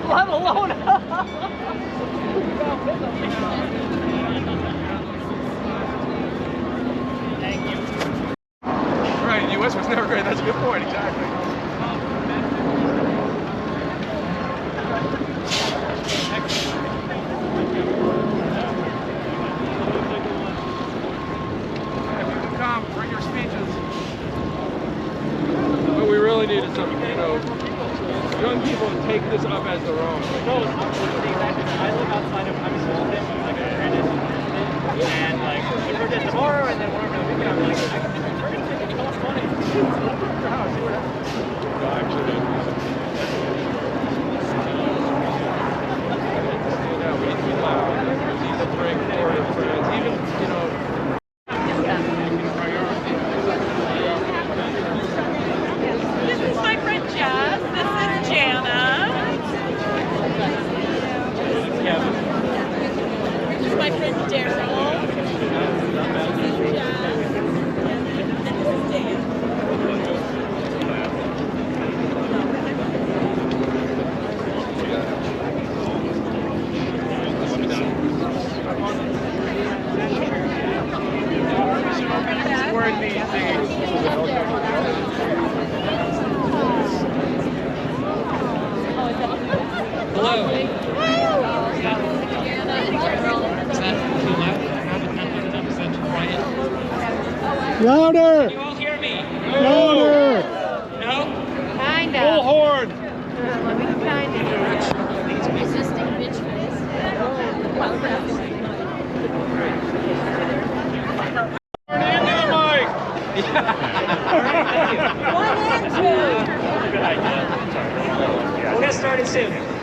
Let alone. Thank you. Right, the US was never great. That's a good point, exactly. If you can come, bring your speeches. What we really need is some, young people to take this up as their own. No, I live outside of, I'm a small bit, like a tradition. And like, we heard it tomorrow, and then whenever the weekend, I'm like, we're going to take it, it's funny. Your house, see what happens. No, actually, we need to be loud. We need to bring forward friends. Even, This is my friend Jess. This is Jana. This is my friend Daryl. This is Jess. And this is Dan. hello. Louder! Can you all hear me? Louder! No? Kinda. Full horn. We kinda. Resisting bitch face. Turn into the mic. One and two. Good idea. We'll get started soon.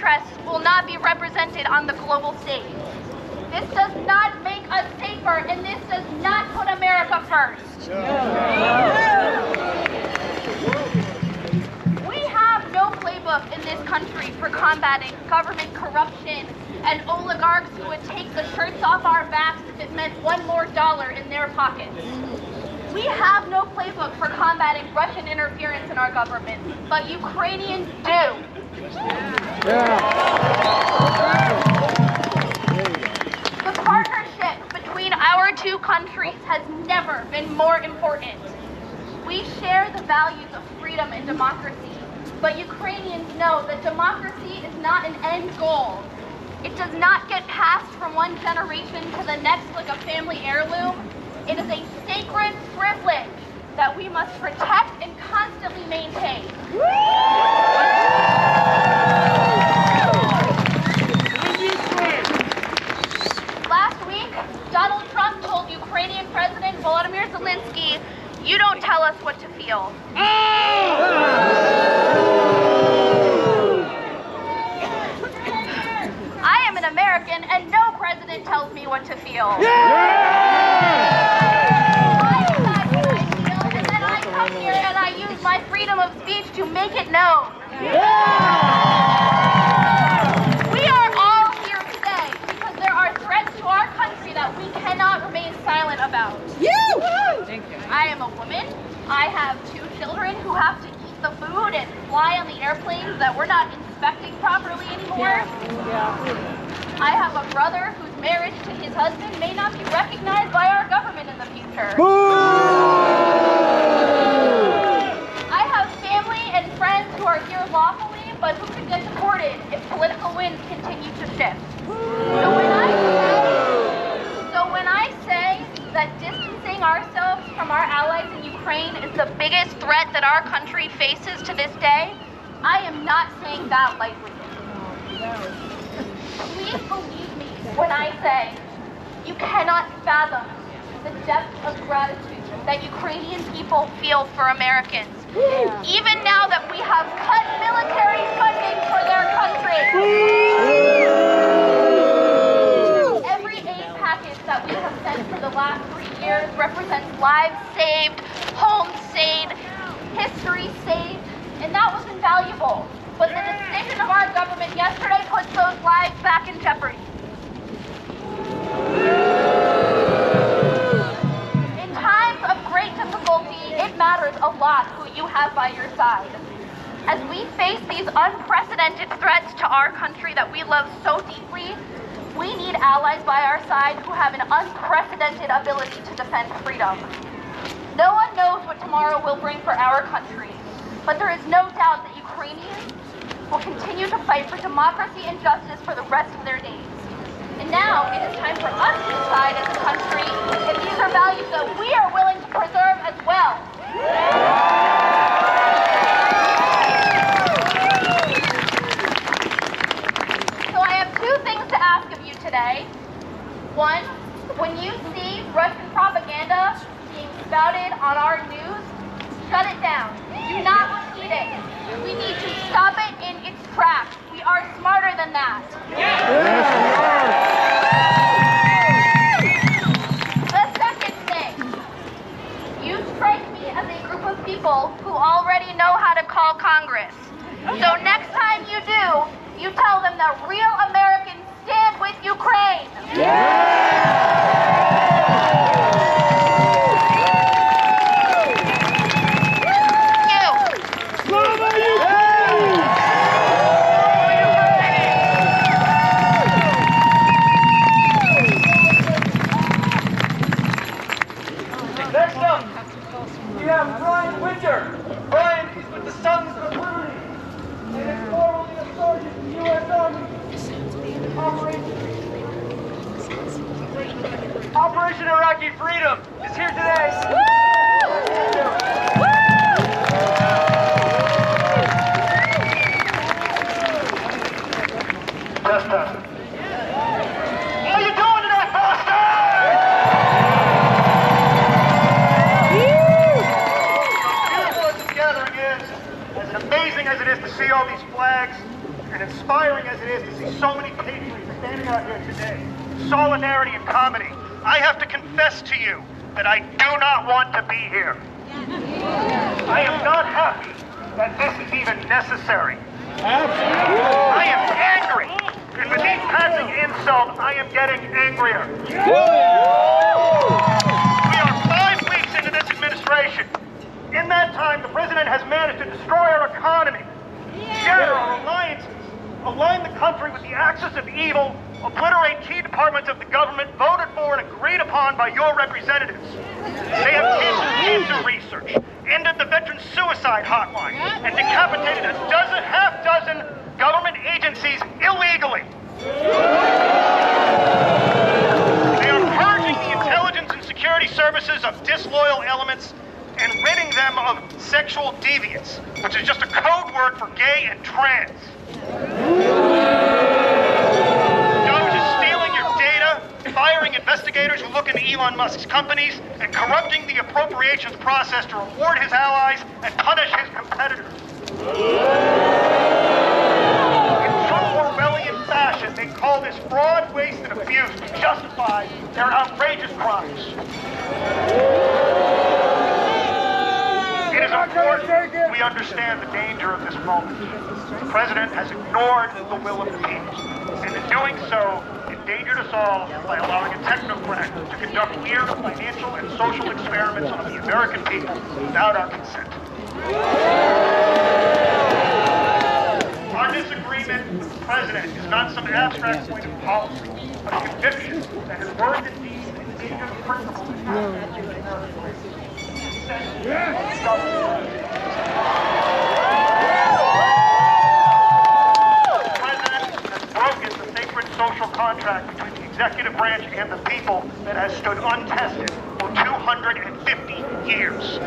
interests will not be represented on the global stage. This does not make us safer, and this does not put America first. We have no playbook in this country for combating government corruption and oligarchs who would take the shirts off our backs if it meant $1 more in their pockets. We have no playbook for combating Russian interference in our government, but Ukrainians do. The partnership between our two countries has never been more important. We share the values of freedom and democracy, but Ukrainians know that democracy is not an end goal. It does not get passed from one generation to the next like a family heirloom. It is a sacred privilege that we must protect and constantly maintain. Last week, Donald Trump told Ukrainian President Volodymyr Zelensky, "You don't tell us what to feel." I am an American, and no president tells me what to feel. I decide what I feel, and then I come here and I use my freedom of speech to make it known. We are all here today because there are threats to our country that we cannot remain silent about. I am a woman. I have 2 children who have to eat the food and fly on the airplanes that we're not inspecting properly anymore. I have a brother whose marriage to his husband may not be recognized by our government in the future. I have family and friends who are here lawfully, but who could get deported if political winds continue to shift. So when I say that distancing ourselves from our allies in Ukraine is the biggest threat that our country faces to this day, I am not saying that lightly. Please believe me when I say you cannot fathom the depth of gratitude that Ukrainian people feel for Americans, even now that we have cut military funding for their country. Every aid package that we have sent for the last 3 years represents lives saved, homes saved, history saved, and that was invaluable. But the decision of our government yesterday puts those lives back in jeopardy. In times of great difficulty, it matters a lot who you have by your side. As we face these unprecedented threats to our country that we love so deeply, we need allies by our side who have an unprecedented ability to defend freedom. No one knows what tomorrow will bring for our country, but there is no doubt that Ukrainians will continue to fight for democracy and justice for the rest of their days. And now it is time for us to decide as a country if these are values that we are willing to preserve as well. So I have 2 things to ask of you today. One, when you see Russian propaganda being spouted on our news, shut it down. Do not repeat it. We need to stop it in its tracks. We are smarter than that. The second thing, you strike me as a group of people who already know how to call Congress. So next time you do, you tell them that real Americans stand with Ukraine. Next up, we have Brian Winter. Brian is with the Sons of Liberty and is formerly a sergeant in the U.S. Army. Operation Iraqi Freedom is here today. How you doing today, Boston? As amazing as it is to see all these flags, and inspiring as it is to see so many patriots standing out here today, solidarity and comedy, I have to confess to you that I do not want to be here. I am not happy that this is even necessary. I am angry, and with each passing insult, I am getting angrier. We are 5 weeks into this administration. In that time, the president has managed to destroy our economy, shatter our alliances, align the country with the axis of evil, obliterate key departments of the government voted for and agreed upon by your representatives. They have canceled cancer research, ended the veteran suicide hotline, and decapitated a half dozen government agencies illegally. They are purging the intelligence and security services of disloyal elements and ridding them of sexual deviance, which is just a code word for gay and trans. Doge is stealing your data, firing investigators who look into Elon Musk's companies, and corrupting the appropriations process to reward his allies and punish his competitors. In true Orwellian fashion, they call this fraud, waste, and abuse to justify their outrageous crimes. It is important we understand the danger of this moment. The president has ignored the will of the people, and in doing so, endangered us all by allowing a technocrat to conduct weird financial and social experiments on the American people without our consent. Our disagreement with the president is not some abstract point of policy, but a conviction that his words and deeds endanger the principles that have the American race. The president has broken the sacred social contract between the executive branch and the people that has stood untested for 250 years.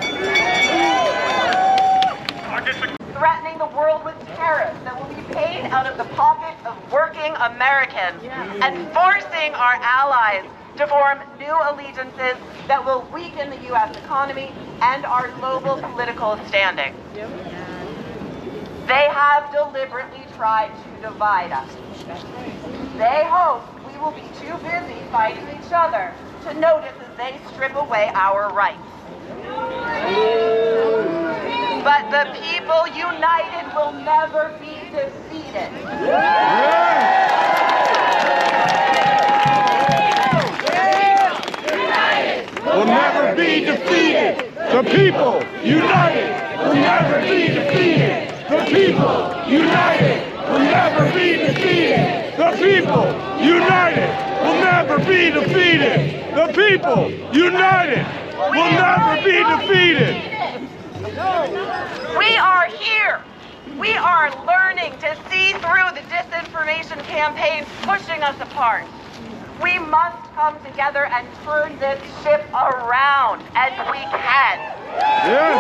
Threatening the world with tariffs that will be paid out of the pockets of working Americans and forcing our allies to form new allegiances that will weaken the U.S. economy and our global political standing. They have deliberately tried to divide us. They hope we will be too busy fighting each other to notice as they strip away our rights. But the people united will never be defeated. Will never be defeated. The people united will never be defeated. The people united will never be defeated. The people united will never be defeated. The people united will never be defeated. We are here. We are learning to see through the disinformation campaigns pushing us apart. We must come together and turn this ship around, and we can. Yes.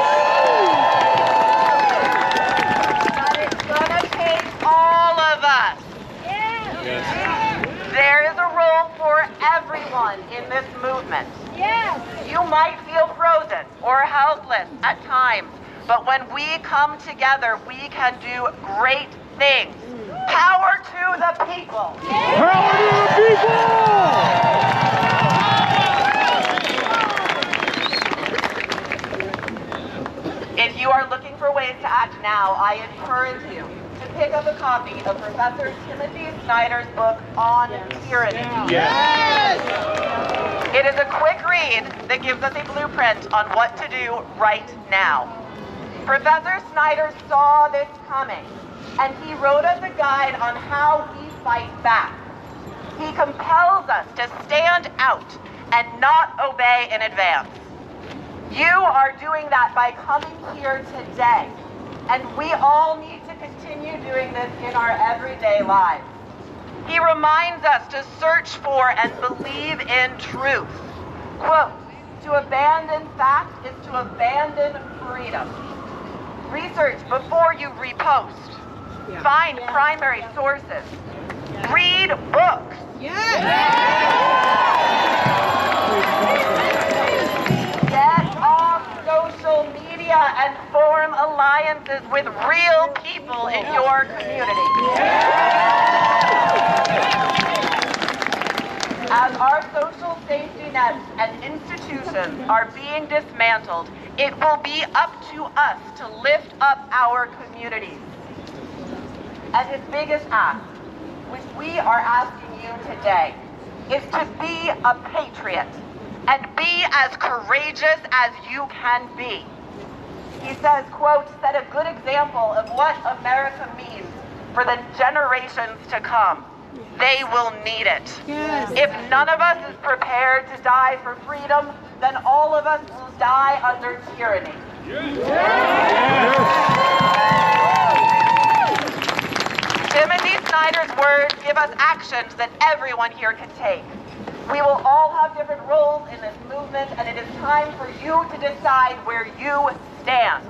But it's gonna take all of us. Yes. There is a role for everyone in this movement. Yes. You might feel frozen or helpless at times, but when we come together, we can do great things. Power to the people! Power to the people! If you are looking for ways to act now, I encourage you to pick up a copy of Professor Timothy Snyder's book on tyranny. Yes! It is a quick read that gives us a blueprint on what to do right now. Professor Snyder saw this coming, and he wrote us a guide on how we fight back. He compels us to stand out and not obey in advance. You are doing that by coming here today, and we all need to continue doing this in our everyday lives. He reminds us to search for and believe in truth. Quote, to abandon fact is to abandon freedom. Research before you repost. Find primary sources. Read books. Get off social media and form alliances with real people in your community. nets and institutions are being dismantled, it will be up to us to lift up our communities. And his biggest ask, which we are asking you today, is to be a patriot and be as courageous as you can be. He says, quote, set a good example of what America means for the generations to come. They will need it. Yes. If none of us is prepared to die for freedom, then all of us will die under tyranny. Timothy Snyder's words give us actions that everyone here can take. We will all have different roles in this movement, and it is time for you to decide where you stand.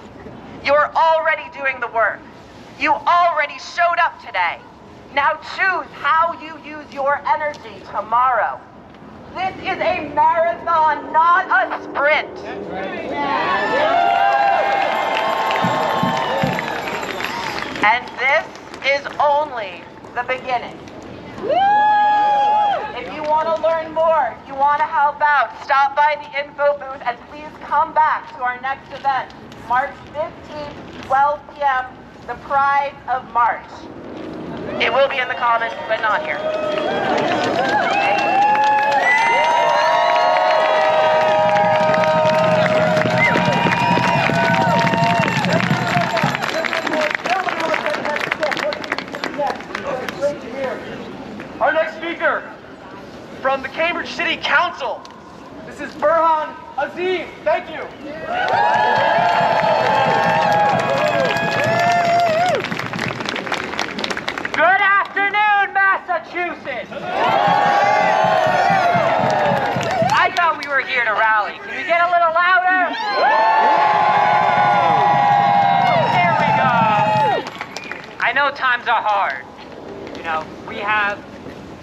You are already doing the work. You already showed up today. Now choose how you use your energy tomorrow. This is a marathon, not a sprint. And this is only the beginning. If you want to learn more, you want to help out, stop by the info booth and please come back to our next event, March 15th, 12 p.m., the Pride of March. It will be in the comments, but not here. Our next speaker from the Cambridge City Council. This is Burhan Azim. Thank you. Good afternoon, Massachusetts. I thought we were here to rally. Can we get a little louder? There we go. I know times are hard. You know,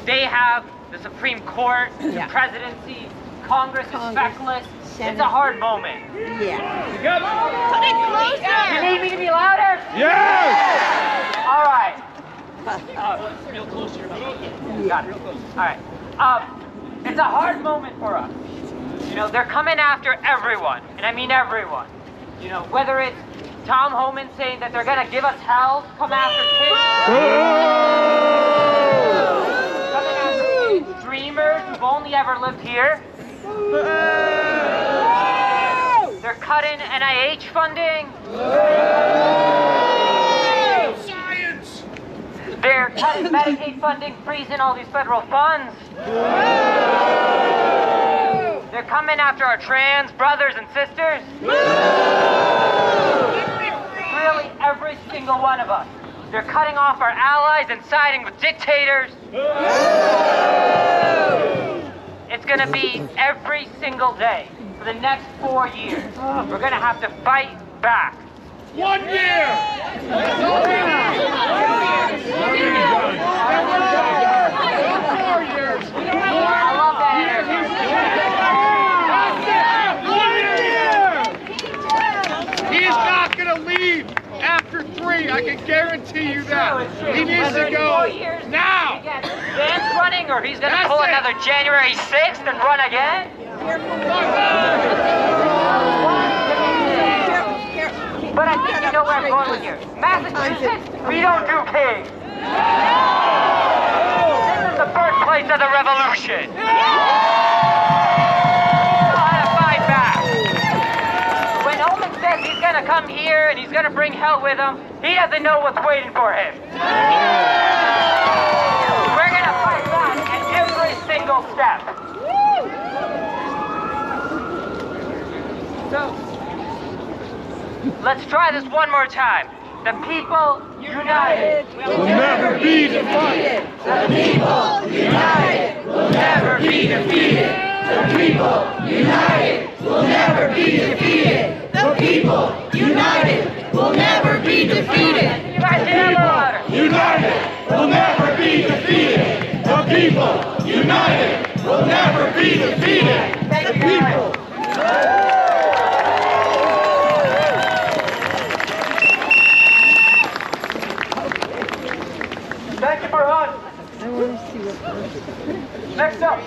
they have the Supreme Court, the presidency, Congress is feckless. It's a hard moment. Yeah. Put it closer. You need me to be louder? Yes! All right. Real close to your mouth. Got it. All right. It's a hard moment for us. You know, they're coming after everyone, and I mean everyone. You know, whether it's Tom Homan saying that they're gonna give us hell to come after kids. Coming after dreamers who've only ever lived here. They're cutting NIH funding. Science! They're cutting Medicaid funding, freezing all these federal funds. They're coming after our trans brothers and sisters. Really, every single one of us. They're cutting off our allies and siding with dictators. It's gonna be every single day for the next 4 years. We're gonna have to fight back. 1 year! I love that energy. He's not going to leave after 3. I can guarantee you that. He needs Whether to it's go 4 years, now. he gets Vance running, or he's gonna That's pull it. another January 6th and run again. But I think you know where I'm going with here. Massachusetts, we don't do kings. This is the birthplace of the revolution. We know how to fight back. When Omen says he's gonna come here and he's gonna bring hell with him, he doesn't know what's waiting for him. We're gonna fight back at every single step. So, let's try this one more time. The people united Will never be defeated. The people united will never be defeated. The people united will never be defeated. The people united will never be defeated. You guys get a little louder. United will never be defeated. The people united will never be defeated. Thank The you, people. Thank you, Burhan. I want to see what. Next up,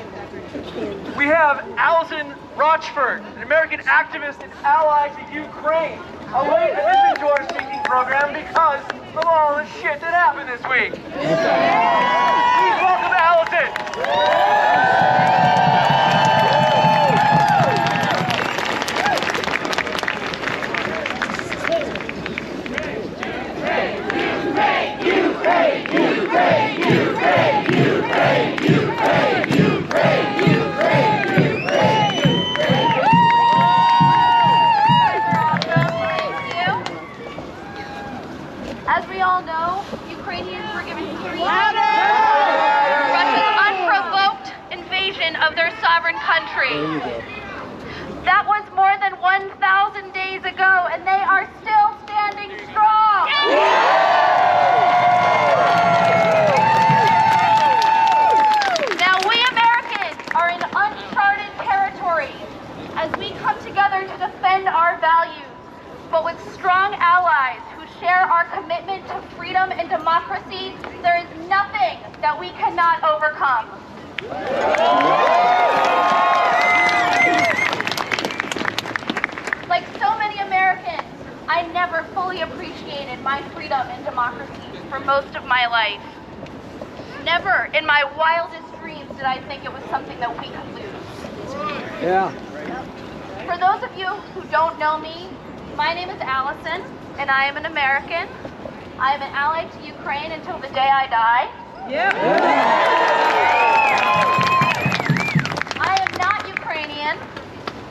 We have Alison Rochford, an American activist and ally to Ukraine, away to listen to our speaking program because of all the shit that happened this week. Please welcome Alison. As we all know, Ukrainians were given free Russia's unprovoked invasion of their sovereign country. That was more than 1,000 days ago, and they are still standing strong. Now, we Americans are in uncharted territory as we come together to defend our values, but with strong allies who share our commitment to freedom and democracy, there is nothing that we cannot overcome. Like so many Americans, I never fully appreciated my freedom and democracy for most of my life. Never in my wildest dreams did I think it was something that we could lose. Yeah. For those of you who don't know me, my name is Allison, and I am an American. I am an ally to Ukraine until the day I die. I am not Ukrainian,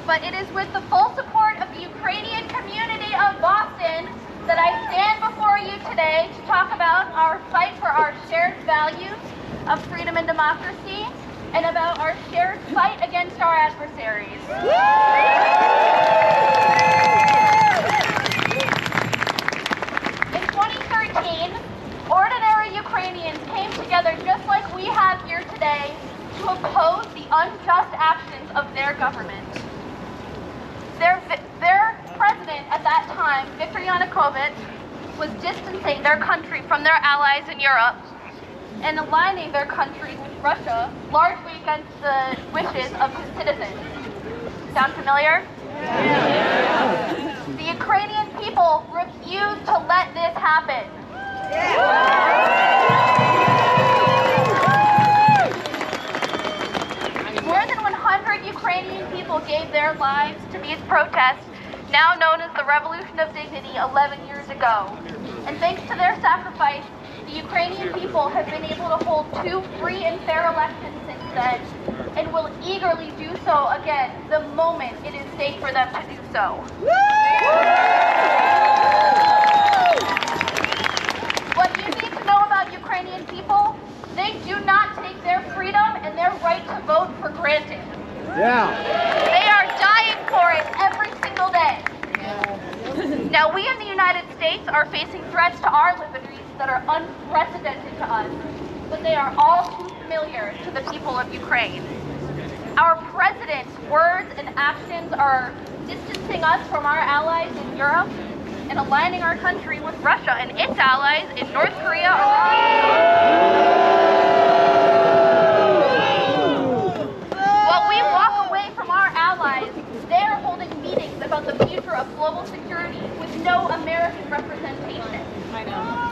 but it is with the full support of the Ukrainian community of Boston that I stand before you today to talk about our fight for our shared values of freedom and democracy, and about our shared fight against our adversaries. In 2013, ordinary Ukrainians came together just like we have here today to oppose the unjust actions of their government. Their president at that time, Viktor Yanukovych, was distancing their country from their allies in Europe and aligning their country with Russia, largely against the wishes of his citizens. Sound familiar? The Ukrainian people refuse to let this happen. More than 100 Ukrainian people gave their lives to these protests, now known as the Revolution of Dignity, 11 years ago. And thanks to their sacrifice, the Ukrainian people have been able to hold 2 free and fair elections since then, and will eagerly do so again the moment it is safe for them to do so. What you need to know about Ukrainian people, they do not take their freedom and their right to vote for granted. Yeah. They are dying for it every single day. Now, we in the United States are facing threats to our liberties that are unprecedented to us, but they are all too familiar to the people of Ukraine. Our president's words and actions are distancing us from our allies in Europe and aligning our country with Russia and its allies in North Korea, While we walk away from our allies, they are holding meetings about the future of global security with no American representation.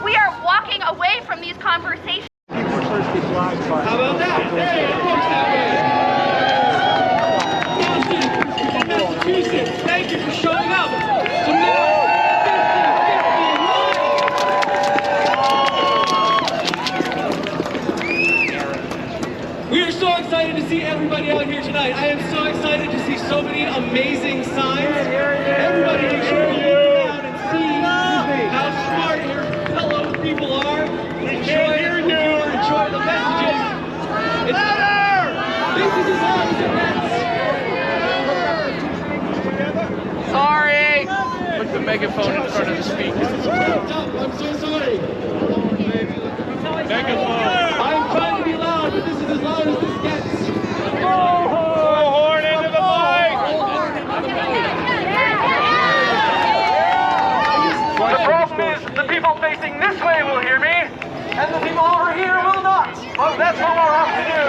We are walking away from these conversations. How about that? Hey, Massachusetts, thank you for showing up. So now, 50-50. We are so excited to see everybody out here tonight. I am so excited to see so many amazing signs. Everybody make sure you look around and see how smart your fellow people are. Enjoy the messages. It's better! This is as loud as it gets. Sorry! Put the megaphone in front of the speaker. I'm so sorry. Megaphone. I'm trying to be loud, but this is as loud as this gets. Horn into the mic! The problem is, the people facing this way will hear me, and the people over here will not. But that's what we'll have to do.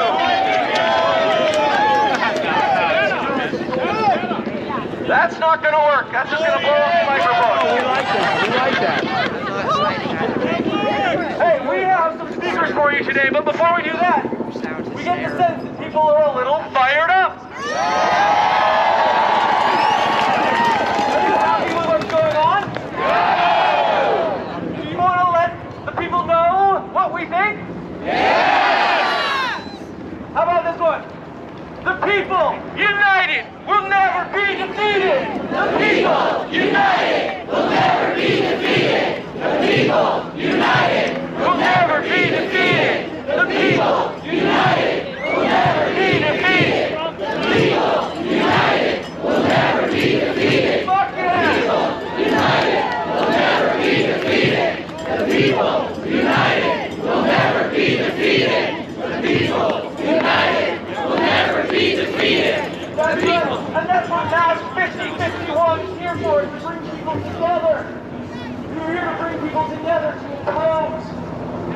That's not going to work. That's just going to blow up the microphone. We like that. Hey, we have some speakers for you today, but before we do that, we get the sense that people are a little fired up. Are you happy with what's going on? Do you want to let the people know what we think? How about this one? The people united will never be defeated. The people united will never be defeated. The people united will never be defeated. The people united will never be defeated. The people united will never be defeated. Fuck yeah! The people united will never be defeated. The people united will never be defeated. That's right. And that's what Mass 5051 is here for, is to bring people together. We're here to bring people together to oppose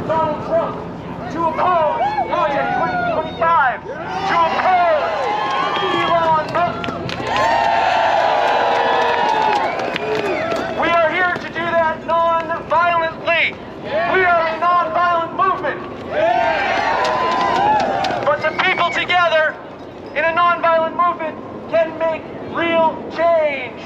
Donald Trump, to oppose Project 2025, to oppose Elon Musk. We are here to do that non-violently. We are a non-violent movement. But the people together in a non-violent movement can make real change.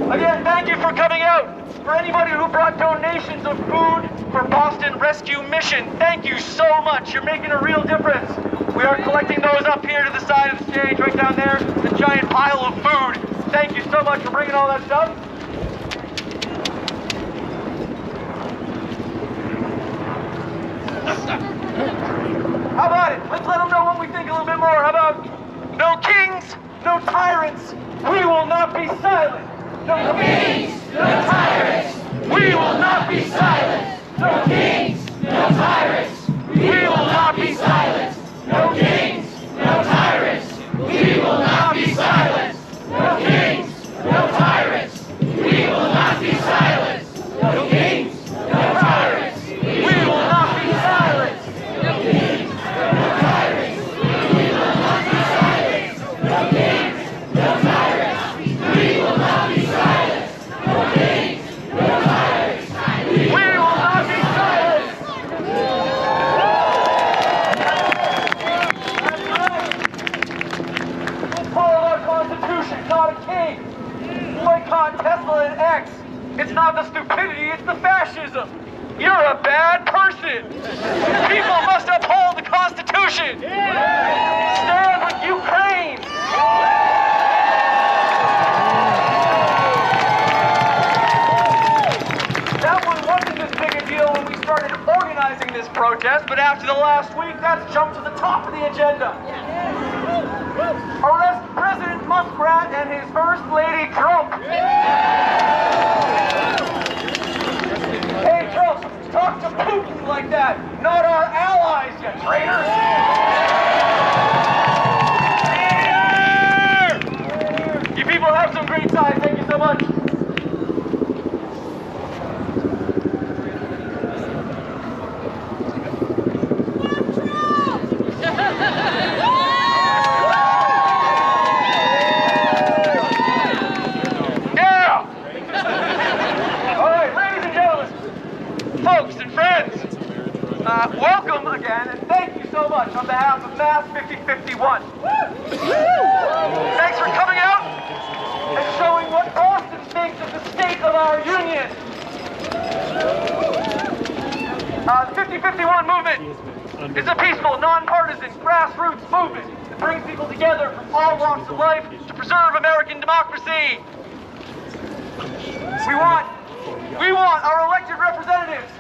Again, thank you for coming out. For anybody who brought donations of food for Boston Rescue Mission, thank you so much. You're making a real difference. We are collecting those up here to the side of the stage, right down there, the giant pile of food. Thank you so much for bringing all that stuff. How about it? Let's let them know what we think a little bit more. How about no kings, no tyrants, we will not be silent. No kings, no tyrants, we will not be silent. No kings, no tyrants, we will not be silent. No kings, no tyrants, we will not be silent. No kings, no tyrants, we will not be silent. No kings, no tyrants, we will not be silent. No kings, no tyrants, we will not be silent. No kings, no tyrants, we will not be silent. No kings, no tyrants, we will not be silent. Let's follow our Constitution, not a king. Boycott Tesla and X. It's not the stupidity, it's the fascism. You're a bad person. People must uphold the Constitution. Stand with Ukraine. That one wasn't as big a deal when we started organizing this protest, but after the last week, that's jumped to the top of the agenda. Arrest President Muskrat and his First Lady Trump. Hey Trump, talk to Putin like that, not our allies, you traitor! You people have some great signs, thank you so much. Folks and friends, welcome again, and thank you so much on behalf of Mass 5051. Thanks for coming out and showing what Boston thinks of the state of our union. The 5051 movement is a peaceful, nonpartisan, grassroots movement that brings people together from all walks of life to preserve American democracy. We want our elected representatives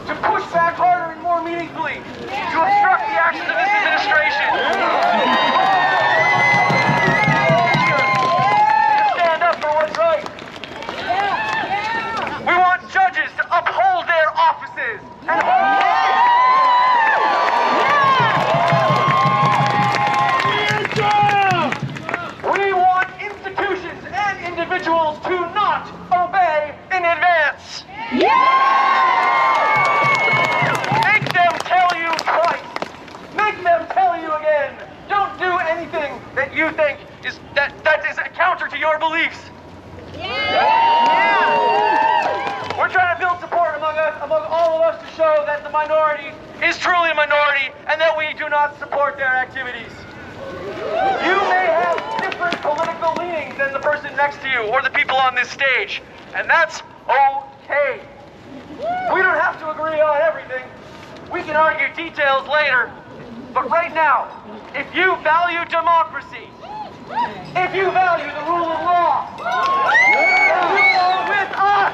to push back harder and more meaningfully, to obstruct the actions of this administration. To stand up for what's right. We want judges to uphold their offices and we want institutions and individuals to not obey in advance. Make them tell you twice. your beliefs. We're trying to build support among all of us to show that the minority Is truly a minority and that we do not support their activities. You may have different political leanings than the person next to you or the people on this stage, and that's okay. We don't have to agree on everything. We can argue details later. But right now, if you value democracy, if you value the rule of law, you are with us.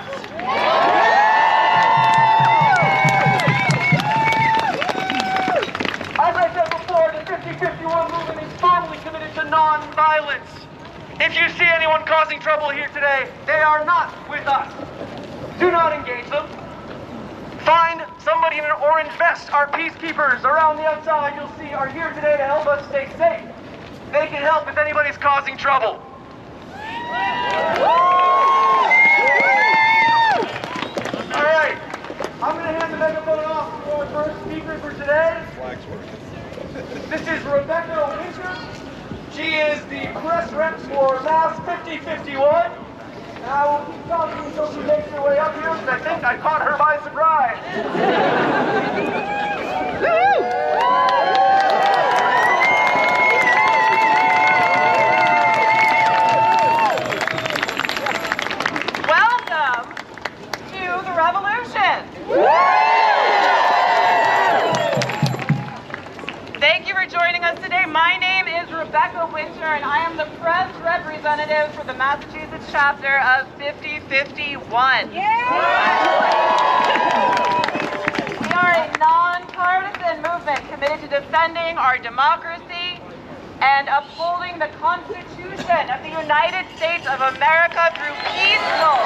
As I said before, the 50-51 movement is firmly committed to non-violence. If you see anyone causing trouble here today, They are not with us. Do not engage them. find somebody in an orange vest. Our peacekeepers around the outside, you'll see, are here today to help us stay safe. They can help if anybody's causing trouble. All right, I'm going to hand the megaphone off to our first speaker for today. This is Rebecca Winter. She is the press rep for Mass 5051. And I will keep talking until she makes her way up here, because I think I caught her by surprise. Welcome to the revolution. Thank you for joining us today. My name is Rebecca Winter, and I am the press representative for the Massachusetts chapter of 5051. We are a nonpartisan movement committed to defending our democracy and upholding the Constitution of the United States of America through peaceful.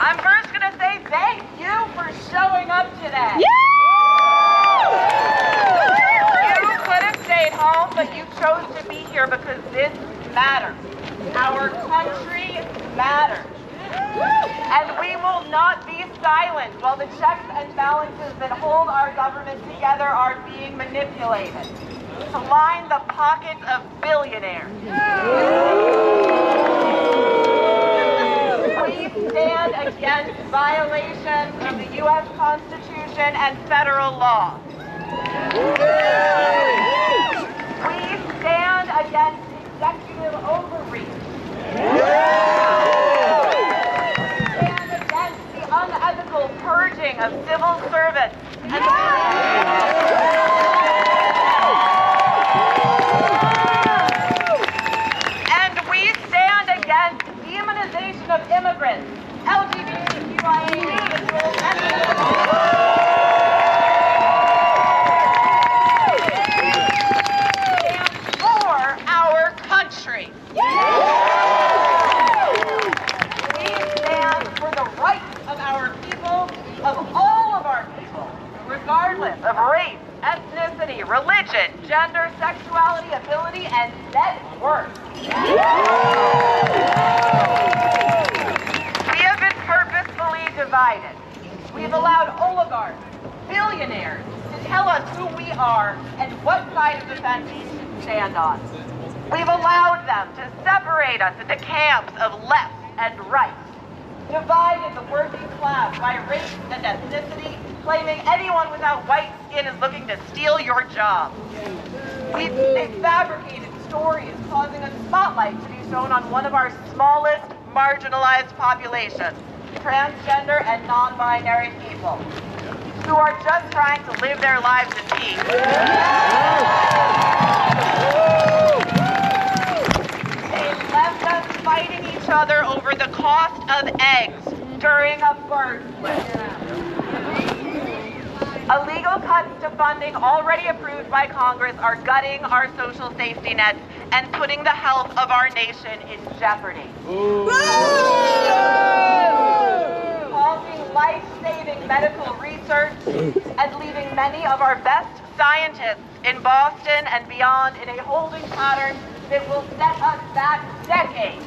I'm first going to say thank you for showing up today. You could have stayed home, but you chose to be here because this matters. Our country matters. And we will not be silent while the checks and balances that hold our government together are being manipulated to line the pockets of billionaires. We stand against violations of the U.S. Constitution and federal law. We stand against executive overreach. Unethical purging of civil servants and we stand against demonization of immigrants, LGBTQIA individuals, and for our country. We stand for the rights of our people, of all of our people, regardless of race, ethnicity, religion, gender, sexuality, ability, and net worth. We have been purposefully divided. We've allowed oligarchs, billionaires, to tell us who we are and what side of the fence we should stand on. We've allowed them to separate us into camps of left and right, divided the working class by race and ethnicity, claiming anyone without white skin is looking to steal your job. They've fabricated stories causing a spotlight to be shown on one of our smallest marginalized populations, transgender and non-binary people, who are just trying to live their lives in peace. They left us fighting each other over the cost of eggs during a bird flu. Illegal cuts to funding already approved by Congress are gutting our social safety nets and putting the health of our nation in jeopardy. Halting life-saving medical research and leaving many of our best scientists in Boston and beyond in a holding pattern that will set us back decades.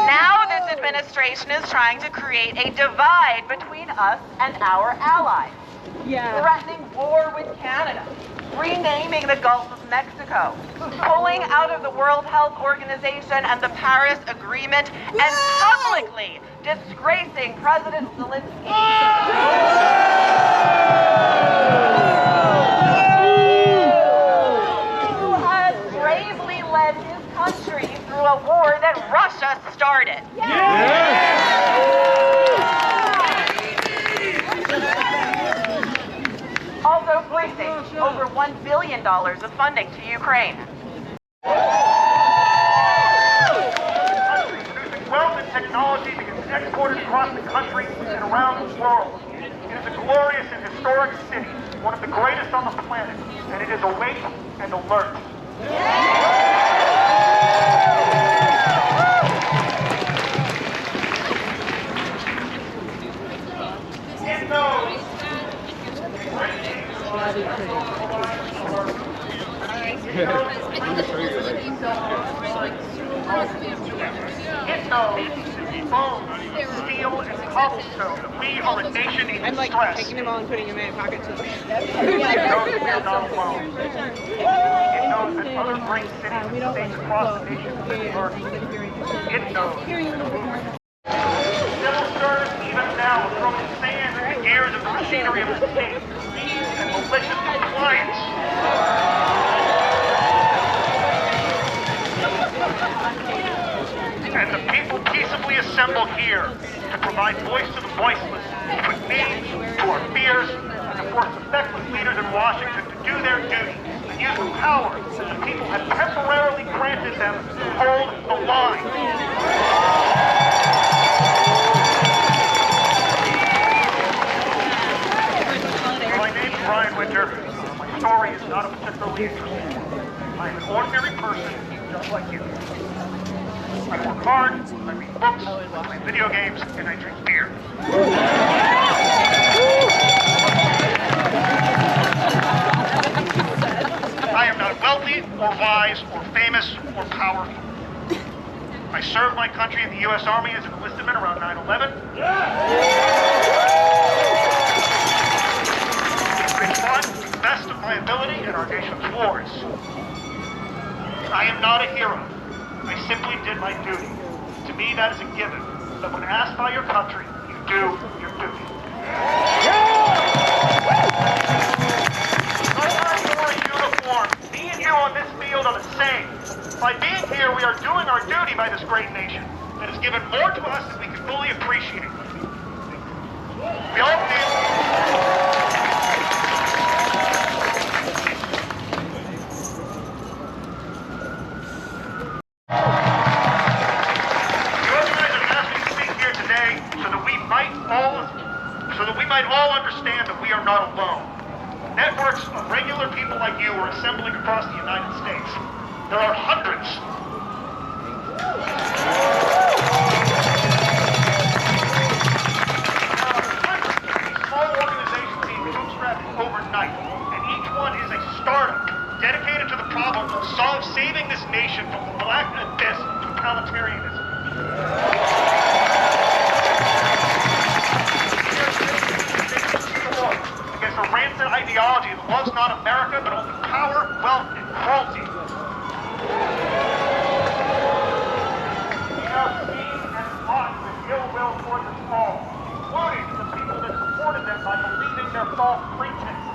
Now this administration is trying to create a divide between us and our allies. threatening war with Canada, renaming the Gulf of Mexico, pulling out of the World Health Organization and the Paris Agreement, and publicly disgracing President Zelensky. Who has bravely led his country through a war that Russia started. Also placing over $1 billion of funding to Ukraine. Producing wealth and technology that gets exported across the country and around the world. It is a glorious and historic city, one of the greatest on the planet, and it is awake and alert. It knows. It knows bone, steel, and cobblestone that we are a nation in I'm like distress. taking them all and putting them in my pocket too. It knows that we are not alone. It knows that other great cities and states across the nation have been learning. It knows. Civil servants even now are throwing sand in the gears of the machinery of the state and malicious compliance. And the people peaceably assemble here to provide voice to the voiceless, to put names to our fears, and to force effective leaders in Washington to do their duty and use the power that the people have temporarily granted them to hold the line. My name is Brian Winter. My story is not particularly interesting. I am an ordinary person just like you. I work hard, I read books, I play video games, and I drink beer. I am not wealthy, or wise, or famous, or powerful. I served my country in the U.S. Army as an enlisted man around 9/11. I fought to the best of my ability in our nation's wars. I am not a hero. I simply did my duty. To me, that is a given. But when asked by your country, you do your duty. I wore a uniform. Me and you on this field are the same. By being here, we are doing our duty by this great nation that has given more to us than we can fully appreciate. We all feel... So that we might all understand that we are not alone. Networks of regular people like you are assembling across the United States. There are hundreds. There are hundreds of these small organizations being bootstrapped overnight, and each one is a startup dedicated to the problem of saving this nation from the black abyss of totalitarianism. Against a rancid ideology that loves not America, but only power, wealth, and cruelty. We have seen and fought with ill will towards us all, including the people that supported them by believing their false pretenses.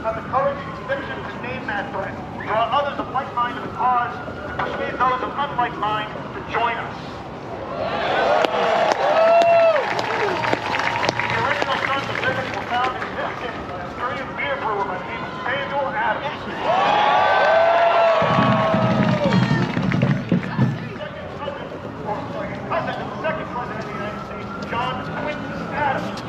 Have the courage and conviction to name that threat, draw others of like mind to the cause, and persuade those of unlike mind to join us. The original Sons of Liberty were found in this city by a brilliant beer brewer by the name of Samuel Adams. Cousin of the second president of the United States, John Quincy Adams.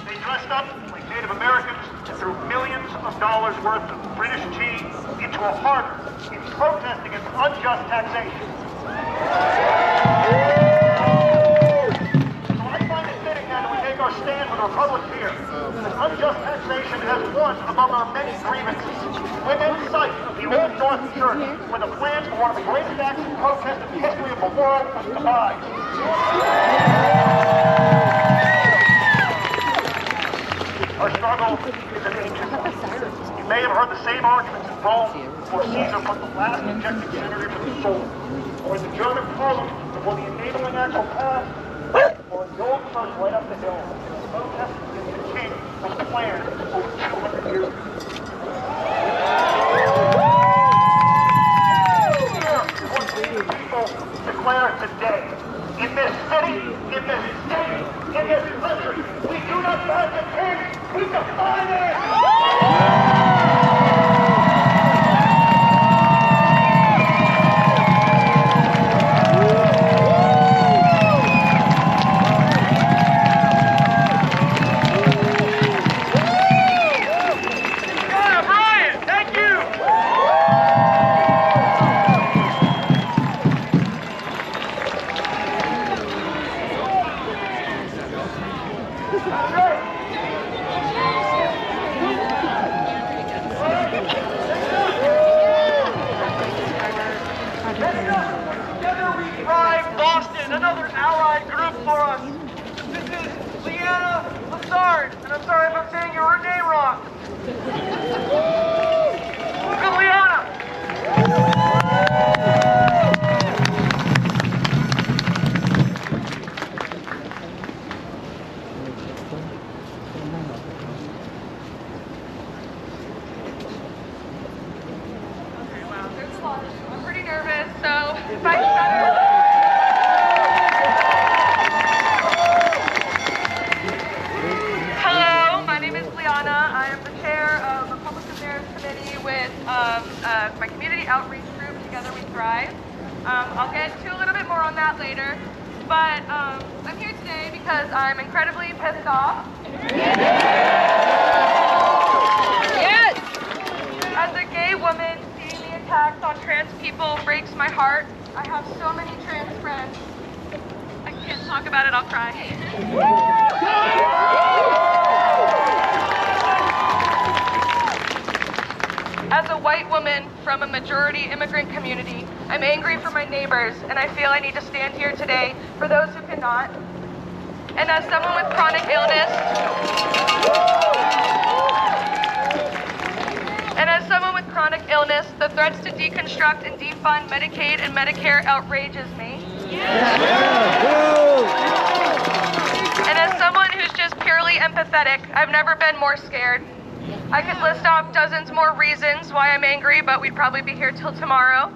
They dressed up like Native Americans and threw millions of dollars worth of British tea into a harbor in protest against unjust taxation. So I find it fitting now that we take our stand with the Republic here. That unjust taxation has one among our many grievances. Within sight of the Old North Church, where the plans for one of the greatest acts of protest in the history of the world was devised. Our struggle is an ancient one. You may have heard the same arguments in Rome before Caesar put the last ejected senator to the sword, or in the German parliament before the enabling act was passed, or in the old church right up the hill, the protest against the king was planned over 200 years ago. Here is what we the people declare today. In this city, in this state, in this country, we do not back the king, we define it! Another allied group for us. This is Liana Lazard, and I'm sorry if I'm saying your name wrong. Good, Liana. Okay, wow, there's a lot. I'm pretty nervous, so if I stutter. I am the chair of a public affairs committee with my community outreach group, Together We Thrive. I'll get to a little bit more on that later, but I'm here today because I'm incredibly pissed off. Yes! As a gay woman, seeing the attacks on trans people breaks my heart. I have so many trans friends. I can't talk about it, I'll cry. As a white woman from a majority immigrant community, I'm angry for my neighbors, and I feel I need to stand here today for those who cannot. And as someone with chronic illness, the threats to deconstruct and defund Medicaid and Medicare outrages me. And as someone who's just purely empathetic, I've never been more scared. I could list off dozens more reasons why I'm angry, but we'd probably be here till tomorrow.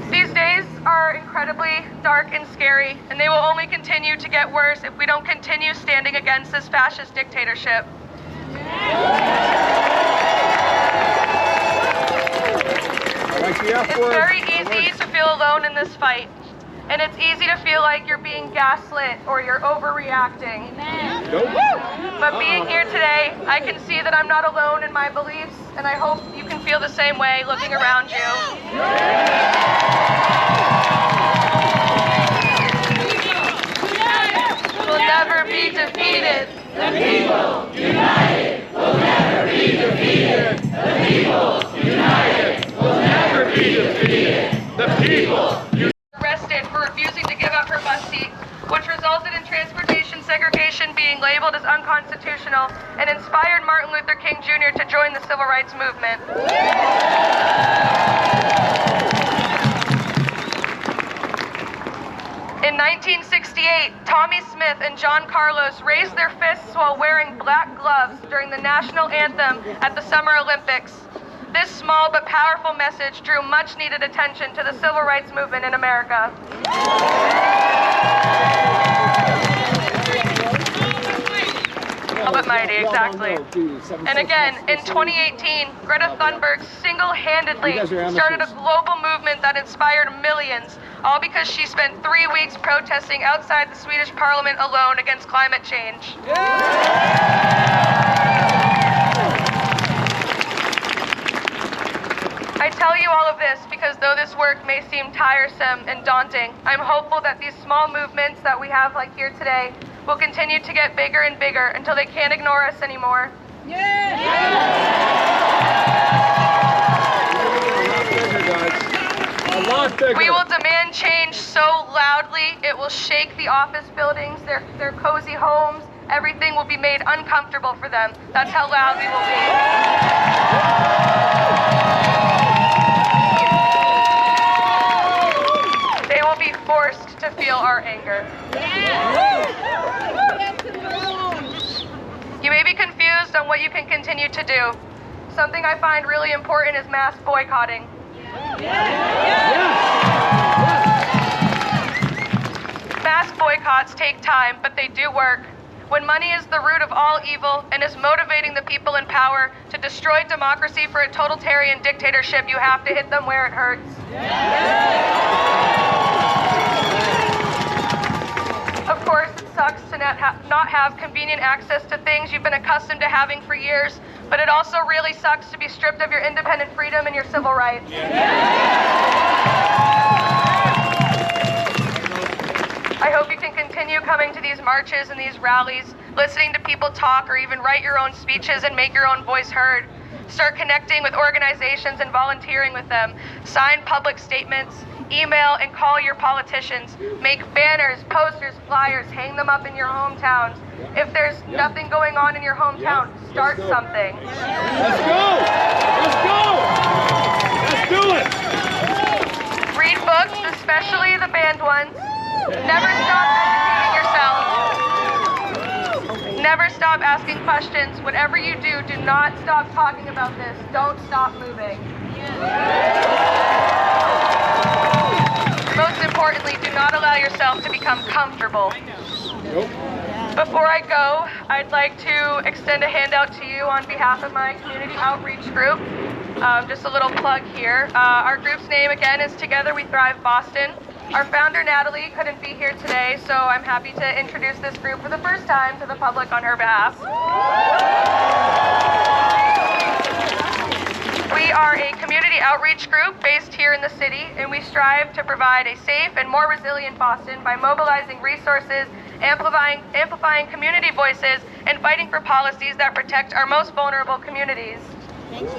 These days are incredibly dark and scary, and they will only continue to get worse if we don't continue standing against this fascist dictatorship. It's very easy to feel alone in this fight. And it's easy to feel like you're being gaslit or you're overreacting. But being here today, I can see that I'm not alone in my beliefs, and I hope you can feel the same way looking around you. We'll never be defeated. The people united will never be defeated. The people united will never be defeated. The people arrested for refusing to give up her bus seat, which resulted in transportation segregation being labeled as unconstitutional and inspired Martin Luther King Jr. to join the civil rights movement. In 1968, Tommy Smith and John Carlos raised their fists while wearing black gloves during the national anthem at the Summer Olympics. This small but powerful message drew much needed attention to the civil rights movement in America. But mighty, exactly. And again, in 2018, Greta Thunberg single-handedly started a global movement that inspired millions, all because she spent 3 weeks protesting outside the Swedish parliament alone against climate change. I tell you all of this because though this work may seem tiresome and daunting, I'm hopeful that these small movements that we have like here today will continue to get bigger and bigger until they can't ignore us anymore. I We will demand change so loudly it will shake the office buildings, their cozy homes. Everything will be made uncomfortable for them. That's how loud we will be. They will be forced to feel our anger. You may be confused on what you can continue to do. Something I find really important is mass boycotting. Mass boycotts take time, but they do work. When money is the root of all evil and is motivating the people in power to destroy democracy for a totalitarian dictatorship, you have to hit them where it hurts. Of course, it sucks to not have convenient access to things you've been accustomed to having for years, but it also really sucks to be stripped of your independent freedom and your civil rights. I hope you can continue coming to these marches and these rallies, listening to people talk or even write your own speeches and make your own voice heard. Start connecting with organizations and volunteering with them. Sign public statements. Email and call your politicians. Make banners, posters, flyers, hang them up in your hometowns. If there's nothing going on in your hometown, start something. Let's go! Let's go! Let's do it! Read books, especially the banned ones. Never stop educating yourself. Never stop asking questions. Whatever you do, do not stop talking about this. Don't stop moving. Most importantly, do not allow yourself to become comfortable. Before I go, I'd like to extend a handout to you on behalf of my community outreach group. Just a little plug here. Our group's name, again, is Together We Thrive Boston. Our founder, Natalie, couldn't be here today, so I'm happy to introduce this group for the first time to the public on her behalf. We are a community outreach group based here in the city, and we strive to provide a safe and more resilient Boston by mobilizing resources, amplifying community voices, and fighting for policies that protect our most vulnerable communities. Thank you.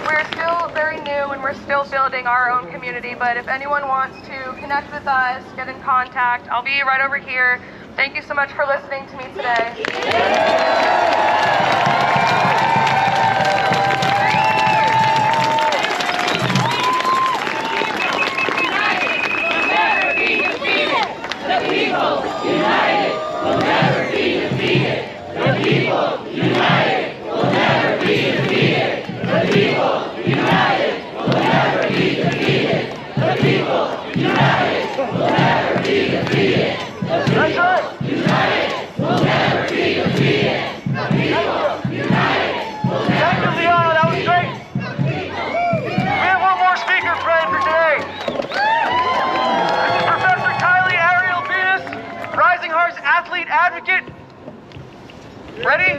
We're still very new and we're still building our own community, but if anyone wants to connect with us, get in contact, I'll be right over here. Thank you so much for listening to me today. That's right. United, we'll never be defeated. The people, united, we'll never. Thank you, Liana. That was great. We have one more speaker planned for today. This is Professor Kylie Ariel Venus, Rising Hearts athlete advocate. Ready?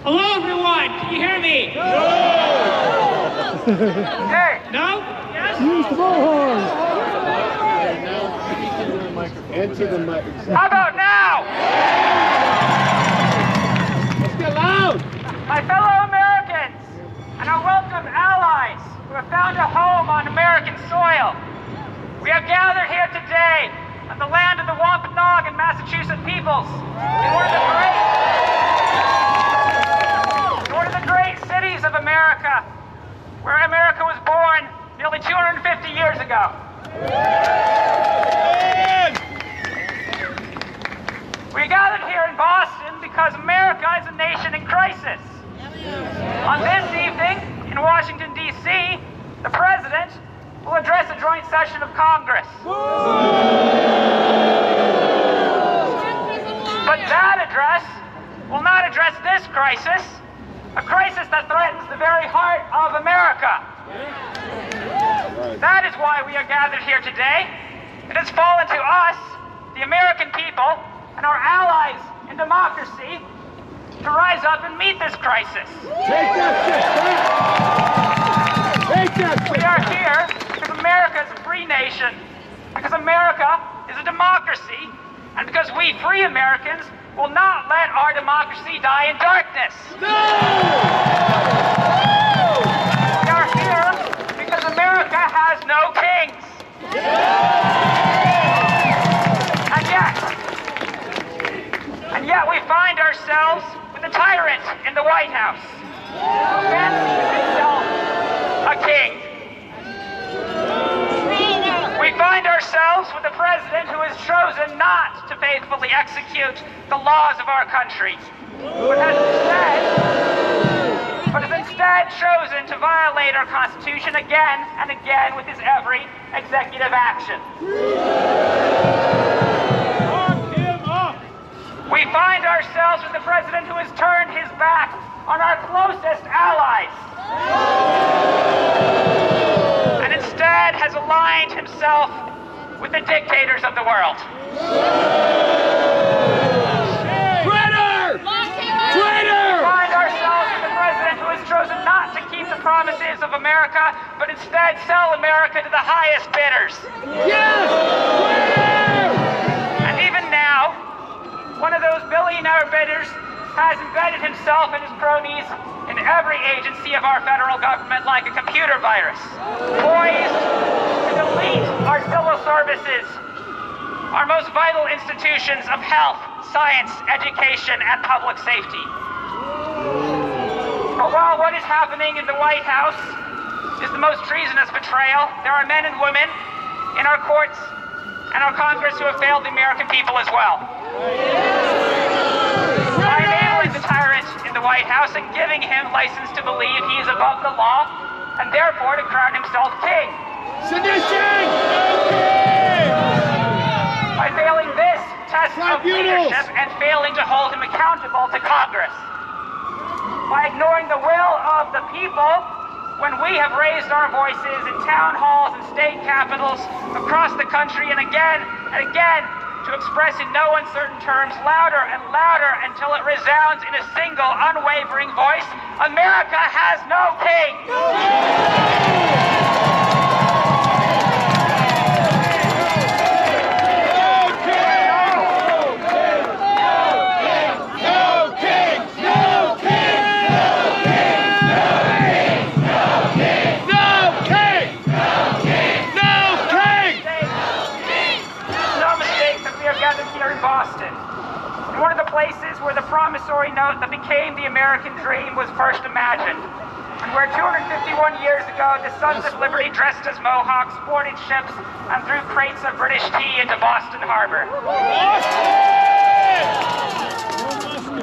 Hello, everyone. Can you hear me? Hey. No? Yes? Use the bullhorn. Enter the mic. How about now? Let's get loud. My fellow Americans and our welcome allies who have found a home on American soil, we have gathered here today on the land of the Wampanoag and Massachusetts peoples in one of the great cities of America, where America was born nearly 250 years ago. We gathered here in Boston because America is a nation in crisis. On this evening, in Washington, D.C., the President will address a joint session of Congress. But that address will not address this crisis, a crisis that threatens the very heart of America. That is why we are gathered here today. It has fallen to us, the American people, and our allies in democracy, to rise up and meet this crisis. Take that shit back. Take that shit. We are here because America is a free nation, because America is a democracy, and because we free Americans will not let our democracy die in darkness. We are here because America has no kings. And yet we find ourselves with a tyrant in the White House who fancies himself a king. We find ourselves with a president who has chosen not to faithfully execute the laws of our country, but has instead chosen to violate our Constitution again and again with his every executive action. We find ourselves with a president who has turned his back on our closest allies, and instead has aligned himself with the dictators of the world. Traitor! Traitor! We find ourselves with a president who has chosen not to keep the promises of America, but instead sell America to the highest bidders. Yes! Traitor! And even now, one of those billionaire bidders has embedded himself and his cronies in every agency of our federal government like a computer virus, poised to delete our civil services, our most vital institutions of health, science, education, and public safety. But while what is happening in the White House is the most treasonous betrayal, there are men and women in our courts and our Congress who have failed the American people as well. By enabling the tyrant in the White House and giving him license to believe he is above the law, and therefore to crown himself king. Sedition! By failing this test of leadership and failing to hold him accountable to Congress. By ignoring the will of the people when we have raised our voices in town halls and state capitals across the country and again to express in no uncertain terms louder and louder until it resounds in a single unwavering voice, America has no king! One of the places where the promissory note that became the American dream was first imagined, and where 251 years ago the Sons of Liberty dressed as Mohawks boarded ships and threw crates of British tea into Boston Harbor.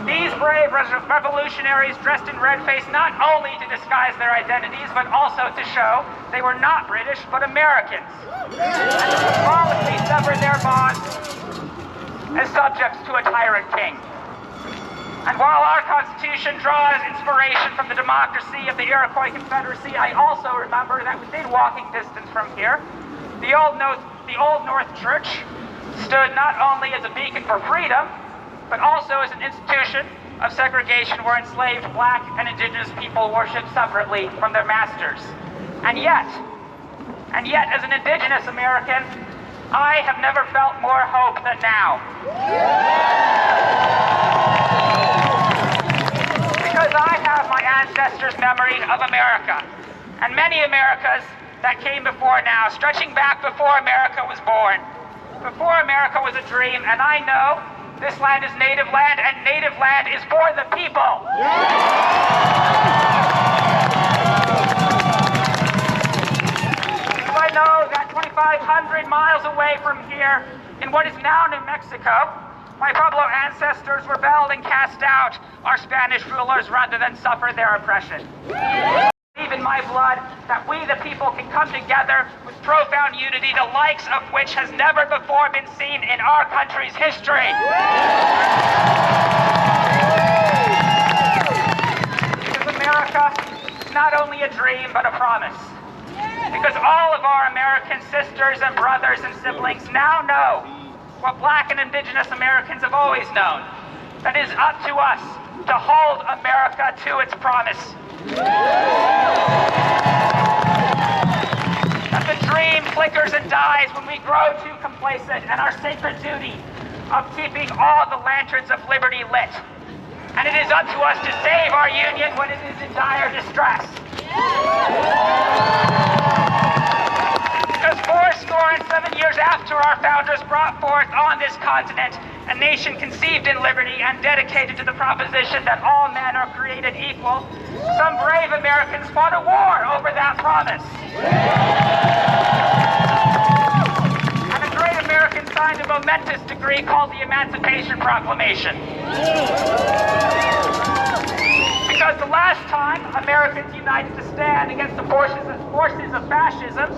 These brave revolutionaries dressed in red face not only to disguise their identities, but also to show they were not British, but Americans, and to symbolically sever their bonds as subjects to a tyrant king. And while our Constitution draws inspiration from the democracy of the Iroquois Confederacy, I also remember that within walking distance from here, the Old North Church stood not only as a beacon for freedom, but also as an institution of segregation where enslaved black and indigenous people worshiped separately from their masters. And yet, as an indigenous American, I have never felt more hope than now. Because I have my ancestors' memory of America, and many Americas that came before now, stretching back before America was born, before America was a dream, and I know this land is native land, and native land is for the people. I know that 2,500 miles away from here, in what is now New Mexico, my Pueblo ancestors rebelled and cast out our Spanish rulers rather than suffer their oppression. Believe in my blood that we the people can come together with profound unity, the likes of which has never before been seen in our country's history. Because America is not only a dream, but a promise. Because all of our American sisters and brothers and siblings now know what black and indigenous Americans have always known, that it is up to us to hold America to its promise. That the dream flickers and dies when we grow too complacent, and our sacred duty of keeping all the lanterns of liberty lit. And it is up to us to save our union when it is in dire distress. Because 407 years after our founders brought forth on this continent a nation conceived in liberty and dedicated to the proposition that all men are created equal, some brave Americans fought a war over that promise. And a great American signed a momentous decree called the Emancipation Proclamation. Because the last time Americans united to stand against the forces of fascism,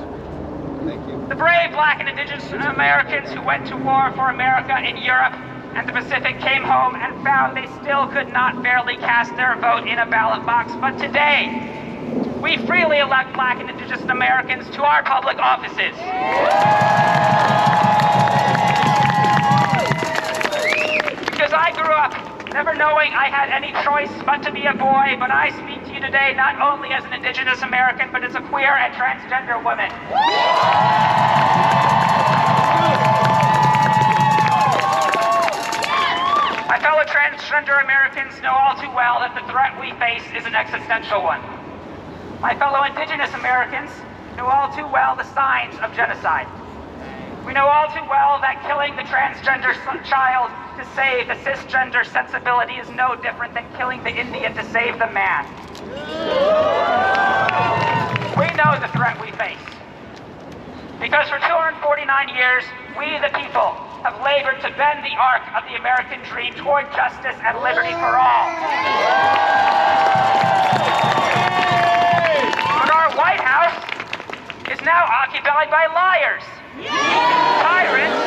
the brave black and indigenous Americans who went to war for America in Europe and the Pacific came home and found they still could not fairly cast their vote in a ballot box. But today, we freely elect black and indigenous Americans to our public offices. Because I grew up never knowing I had any choice but to be a boy, but I speak to you today not only as an indigenous American, but as a queer and transgender woman. My fellow transgender Americans know all too well that the threat we face is an existential one. My fellow indigenous Americans know all too well the signs of genocide. We know all too well that killing the transgender child to save the cisgender sensibility is no different than killing the Indian to save the man. We know the threat we face. Because for 249 years, we the people have labored to bend the arc of the American dream toward justice and liberty for all. But our White House is now occupied by liars, tyrants,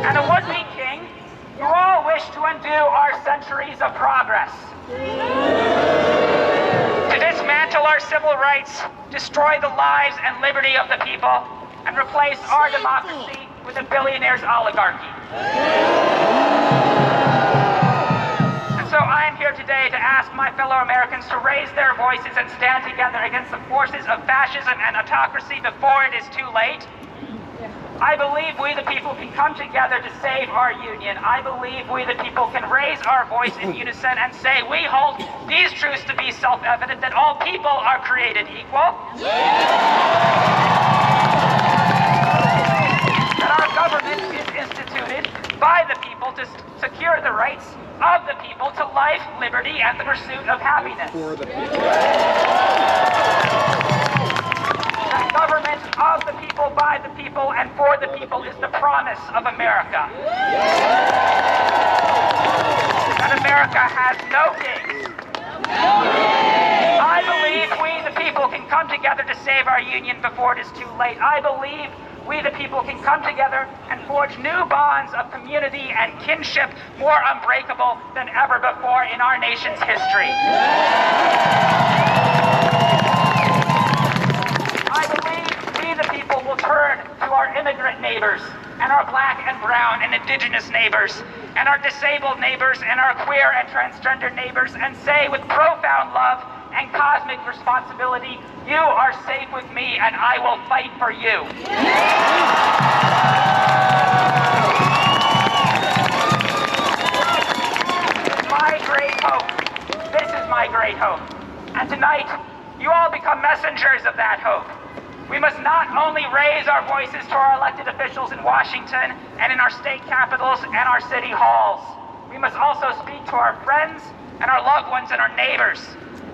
and a would-be king who all wish to undo our centuries of progress. To dismantle our civil rights, destroy the lives and liberty of the people, and replace our democracy with a billionaire's oligarchy. And so I am here today to ask my fellow Americans to raise their voices and stand together against the forces of fascism and autocracy before it is too late. I believe we the people can come together to save our union. I believe we the people can raise our voice in unison and say we hold these truths to be self-evident, that all people are created equal. That our government is instituted by the people to secure the rights of the people to life, liberty, and the pursuit of happiness. The government of the people, by the people, and for the people is the promise of America. And America has no kings. I believe we the people can come together to save our union before it is too late. I believe we the people can come together and forge new bonds of community and kinship more unbreakable than ever before in our nation's history. I believe we the people will turn to our immigrant neighbors and our black and brown and indigenous neighbors and our disabled neighbors and our queer and transgender neighbors and say with profound love and cosmic responsibility, you are safe with me and I will fight for you. My great hope. This is my great hope. And tonight, you all become messengers of that hope. We must not only raise our voices to our elected officials in Washington and in our state capitals and our city halls. We must also speak to our friends and our loved ones and our neighbors.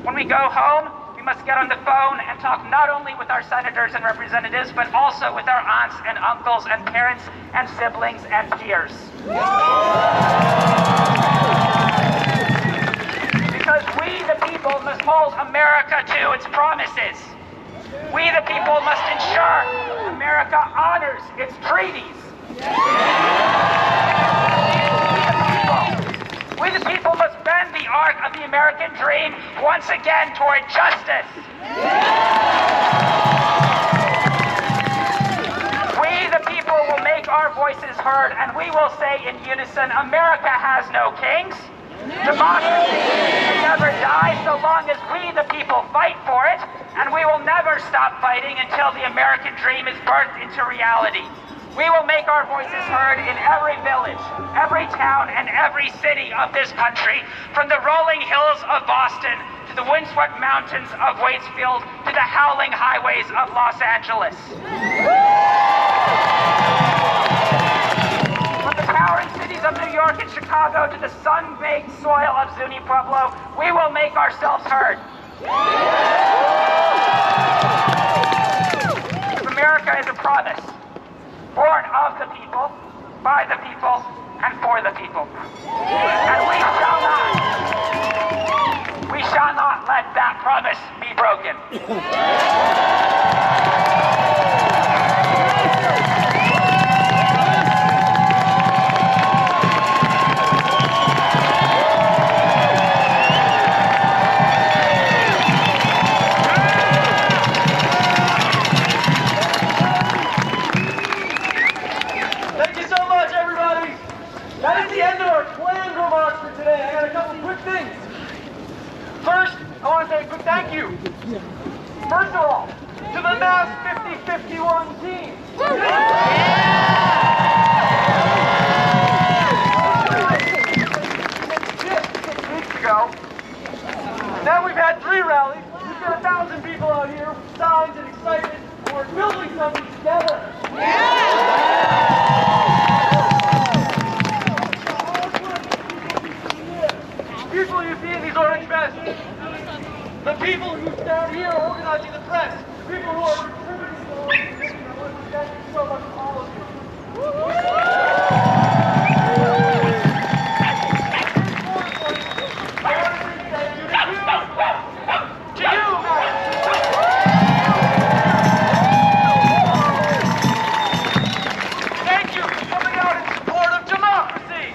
When we go home, we must get on the phone and talk not only with our senators and representatives, but also with our aunts and uncles and parents and siblings and peers. Because we, the people, must hold America to its promises. We, the people, must ensure America honors its treaties. We, the people, must bend the arc of the American dream once again toward justice. We, the people, will make our voices heard, and we will say in unison, America has no kings. Democracy can never die so long as we, the people, fight for it, and we will never stop fighting until the American dream is birthed into reality. We will make our voices heard in every village, every town, and every city of this country, from the rolling hills of Boston to the windswept mountains of Waitsfield to the howling highways of Los Angeles. From the towering cities of New York and Chicago to the sun-baked soil of Zuni Pueblo, we will make ourselves heard. America is a promise, born of the people, by the people, and for the people. And we shall not let that promise be broken. Thank you so much, everybody. That is the end of our planned remarks for today. I got a couple quick things. First, I want to say a quick thank you. First of all, to the Mass 5051 team. Just 6 weeks ago. Now we've had 3 rallies. We've got 1,000 people out here with signs and excitement, and we're building something together. People you see in these orange vests, the people who stand here organizing the press, the people who are contributing to the organization, I want to thank you so much to all of you. I want to say thank you to you. To you, thank you for coming out in support of democracy.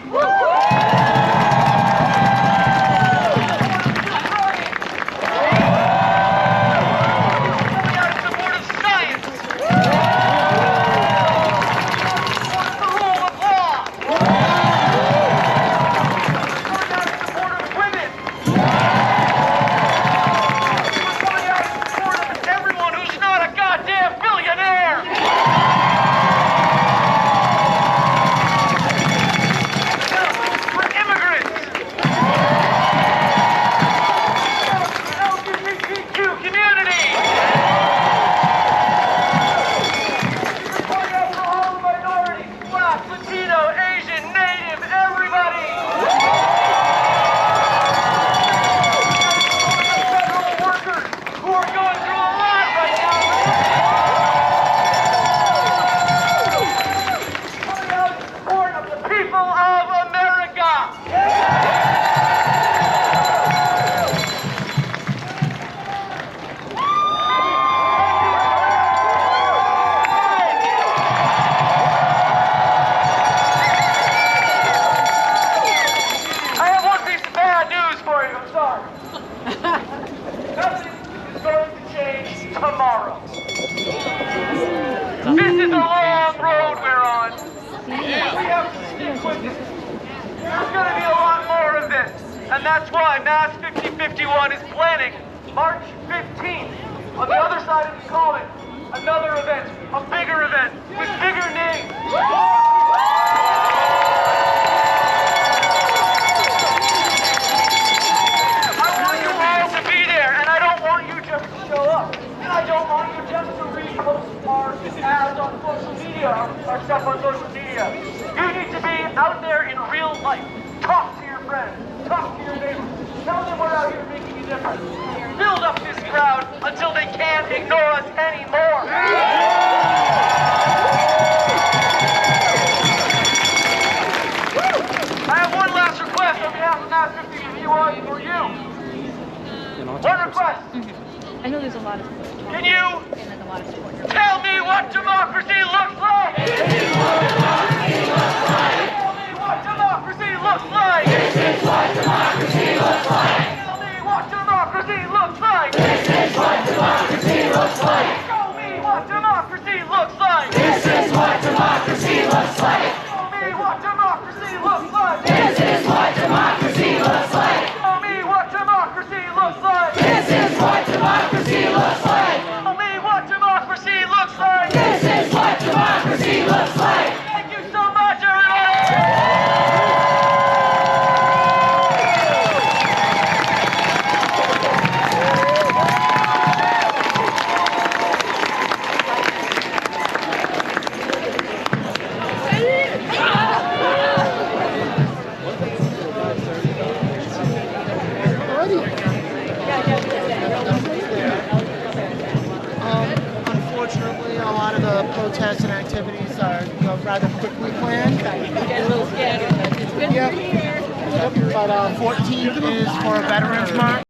Tomorrow. This is a long road we're on. We have to stick with it. There's going to be a lot more of this. And that's why Mass 5051 is planning March 15th on the other side of the Common. Another event, a bigger event, with bigger names. I want you all to be there, and I don't want you just to show up. And I don't want you just to repost our ads on social media, our stuff on social media. You need to be out there in real life. Talk to your friends. Talk to your neighbors. Tell them we're out here making a difference. Build up this crowd until they can't ignore us anymore. I have one last request on behalf of Mass 5051 for you. One request. I know there's a lot of Can you tell me what democracy looks like? Tell me what democracy looks like. This is what democracy looks like. Tell me what democracy looks like. This is what democracy looks like. Show me what democracy looks like. This is what democracy looks like. Show me what democracy looks like. This is what democracy looks like. Show me what democracy looks like. This is what democracy looks like. Show me what democracy looks like. This is what democracy protests and activities are, rather quickly planned. Get a little scattered, but it's been Yep. 3 years. Yep. But 14th is for a Veterans March.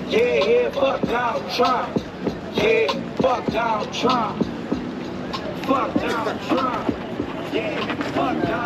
Yeah, fuck Donald Trump. Yeah, fuck Donald Trump. Fuck Donald Trump. Yeah, fuck Donald Trump.